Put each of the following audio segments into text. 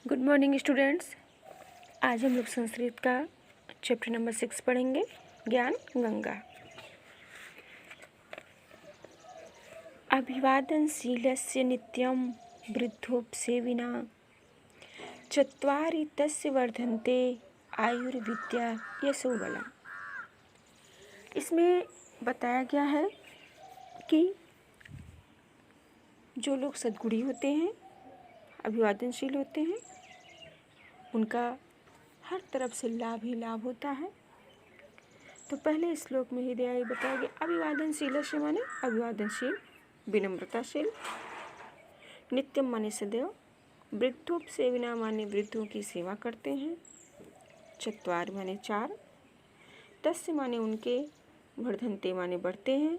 Good morning students. आज हम लोग संस्कृत का चैप्टर नंबर 6 पढ़ेंगे, ज्ञान गंगा। अभिवादनशीलस्य नित्यं वृद्धोपसेविना चत्वारि तस्य वर्धन्ते आयुर्विद्या यशो बलम्। इसमें बताया गया है कि जो लोग सद्गुणी होते हैं, अभिवादनशील होते हैं, उनका हर तरफ से लाभ ही लाभ होता है। तो पहले श्लोक में ही दिया बताया गया अभिवादनशील से माने अभिवादनशील, विनम्रताशील, नित्यम माने सदैव, वृद्धोपसेविना माने वृद्धों की सेवा करते हैं, चत्वार माने चार, तस्य माने उनके, वर्धन्ते माने बढ़ते हैं,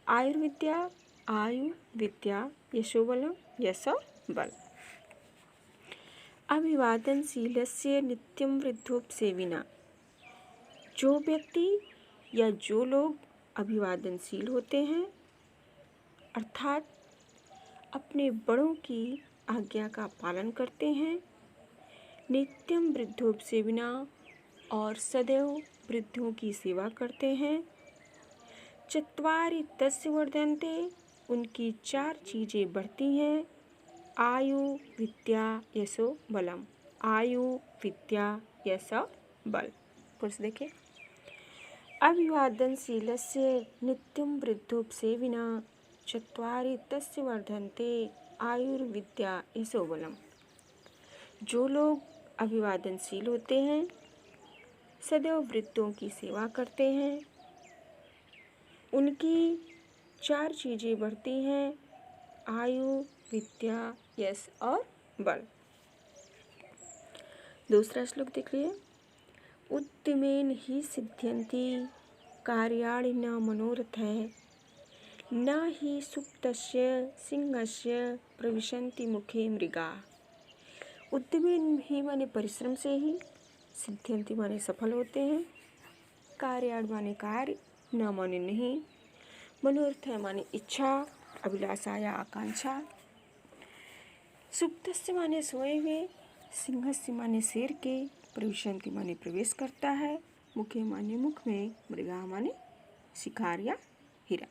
आयुर्विद्या आयु विद्या, यशो बलम यश बल। अभिवादनशीलस्य नित्यम वृद्धोपसेविना, जो व्यक्ति या जो लोग अभिवादनशील होते हैं अर्थात अपने बड़ों की आज्ञा का पालन करते हैं, नित्यम वृद्धोपसेविना और सदैव वृद्धों की सेवा करते हैं, चत्वारि तस्य वर्धन्ते उनकी चार चीज़ें बढ़ती हैं, आयु विद्या यशो बलम, आयु विद्या यश बल। पुरुष देखे अभिवादनशीलस्य नित्यं वृद्धोपसेविना चत्वारि तस्य वर्धन्ते आयुर्विद्या यशो बलम। जो लोग अभिवादनशील होते हैं, सदैव वृद्धों की सेवा करते हैं, उनकी चार चीज़ें बढ़ती हैं, आयु विद्या यश और बल। दूसरा श्लोक देख लिए, उद्यमेन ही सिद्ध्यन्ति कार्याणि न मनोरथैः, न हि सुप्तस्य सिंहस्य प्रविशन्ति मुखे मृगाः। उद्यमेन ही माने परिश्रम से ही, सिद्ध्यन्ति माने सफल होते हैं, कार्याणि माने कार्य, न माने नहीं, मनोरथ माने इच्छा, अभिलाषा या आकांक्षा, सुप्तस्य माने सोए हुए, सिंहस्य माने शेर के, प्रविशन्ति माने प्रवेश करता है, मुखे माने मुख में, मृगा माने शिकार या हिरण।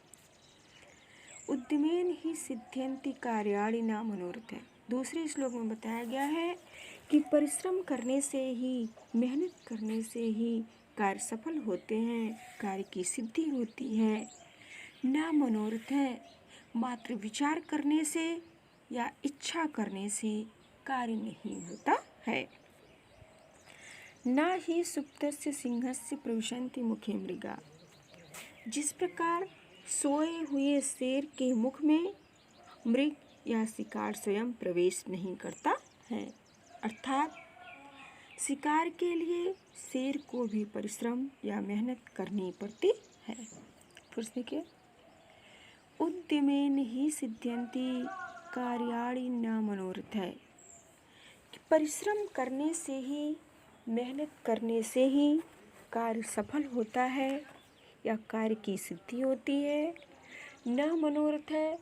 उद्यमेन ही सिद्ध्यन्ति कार्याणि न मनोरथ है। दूसरे श्लोक में बताया गया है कि परिश्रम करने से ही, मेहनत करने से ही कार्य सफल होते हैं, कार्य की सिद्धि होती है। न मनोरथ है, मात्र विचार करने से या इच्छा करने से कार्य नहीं होता है। न ही सुप्तस्य सिंहस्य प्रविशन्ति मुखे मृगा, जिस प्रकार सोए हुए शेर के मुख में मृग या शिकार स्वयं प्रवेश नहीं करता है, अर्थात शिकार के लिए शेर को भी परिश्रम या मेहनत करनी पड़ती है। फिर देखिए, उद्यमेन ही सिद्ध्यन्ति कार्याणि न मनोरथ है, कि परिश्रम करने से ही, मेहनत करने से ही कार्य सफल होता है या कार्य की सिद्धि होती है। न मनोरथ है,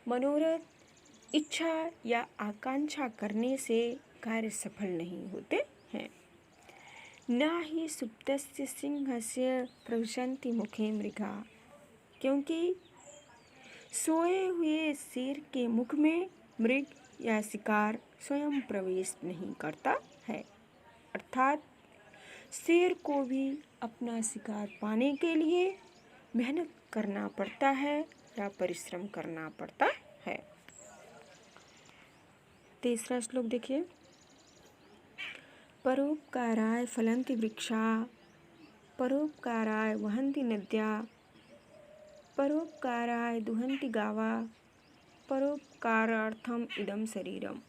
मनोरथ इच्छा या आकांक्षा करने से कार्य सफल नहीं होते हैं। न ही सुप्तस्य सिंहस्य प्रविशन्ति मुखे मृगा, क्योंकि सोए हुए शेर के मुख में मृग या शिकार स्वयं प्रवेश नहीं करता है, अर्थात शेर को भी अपना शिकार पाने के लिए मेहनत करना पड़ता है या परिश्रम करना पड़ता है। तीसरा श्लोक देखिए, परोपकाराय फलन्ति वृक्षा, परोपकाराय वहन्ति नद्या, परोपकाराय दुहन्ति गावा, परोपकारार्थम इदम शरीरम।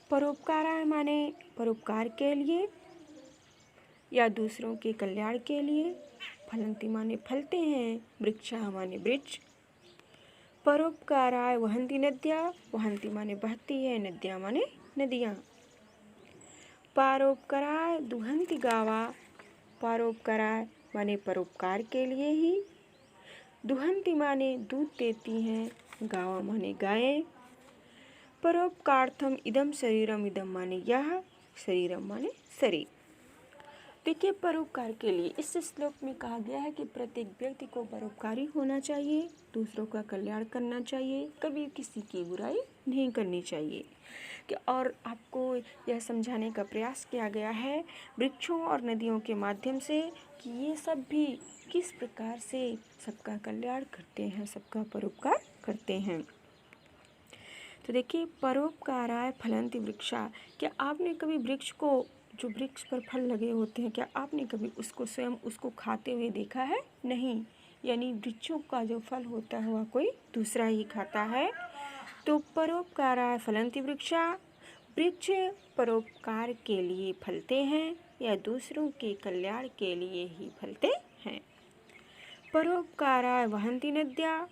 परोपकाराय माने परोपकार के लिए या दूसरों के कल्याण के लिए, फलन्ति माने फलते हैं, वृक्षा माने वृक्ष, परोपकाराय वहन्ति नद्या, वहन्ति माने बहती है, नद्या माने नदियाँ, परोपकाराय दुहन्ति गावा, परोपकाराय माने परोपकार के लिए ही, दुहन्ति माने दूध देती हैं, गावा माने गायें, परोपकार्थम इदम शरीरम, इदम माने यह, शरीरम माने शरीर। देखिए, परोपकार के लिए इस श्लोक में कहा गया है कि प्रत्येक व्यक्ति को परोपकारी होना चाहिए, दूसरों का कल्याण करना चाहिए, कभी किसी की बुराई नहीं करनी चाहिए। कि और आपको यह समझाने का प्रयास किया गया है वृक्षों और नदियों के माध्यम से कि ये सब भी किस प्रकार से सबका कल्याण करते हैं, सबका परोपकार करते हैं। तो देखिए, परोपकाराय फलन्ति वृक्षा। क्या आपने कभी वृक्ष को, जो वृक्ष पर फल लगे होते हैं, क्या आपने कभी उसको स्वयं उसको खाते हुए देखा है? नहीं, यानी वृक्षों का जो फल होता है वह कोई दूसरा ही खाता है। तो परोपकाराय फलन्ति वृक्षा, वृक्ष परोपकार के लिए फलते हैं या दूसरों के कल्याण के लिए ही फलते हैं। परोपकाराय वहन्ति नद्या,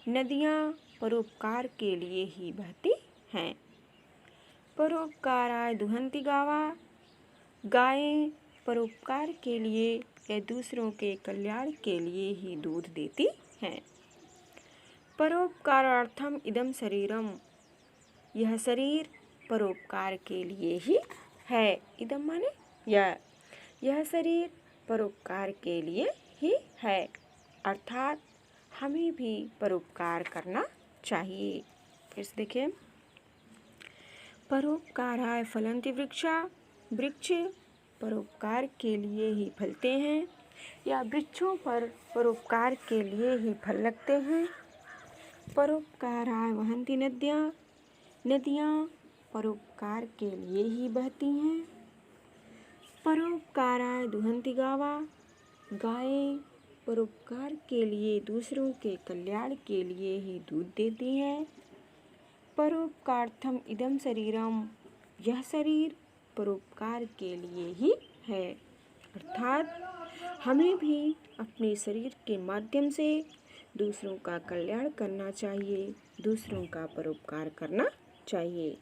नदियाँ परोपकार के लिए ही बहती हैं। परोपकाराय दुहन्ति गावा, गायें परोपकार के लिए या दूसरों के कल्याण के लिए ही दूध देती हैं। परोपकारार्थम इदम शरीरम, यह शरीर परोपकार के लिए ही है। इदम माने यह शरीर परोपकार के लिए ही है, अर्थात हमें भी परोपकार करना चाहिए। फिर से देखिए, परोपकाराय फलन्ति वृक्षा, वृक्ष परोपकार के लिए ही फलते हैं या वृक्षों पर परोपकार के लिए ही फल लगते हैं। परोपकाराय वहन्ति नद्या, नदियाँ परोपकार के लिए ही बहती हैं। परोपकाराय दुहन्ति गावा, गायें परोपकार के लिए दूसरों के कल्याण के लिए ही दूध देती हैं। परोपकार्थम इदम शरीरम, यह शरीर परोपकार के लिए ही है, अर्थात हमें भी अपने शरीर के माध्यम से दूसरों का कल्याण करना चाहिए, दूसरों का परोपकार करना चाहिए।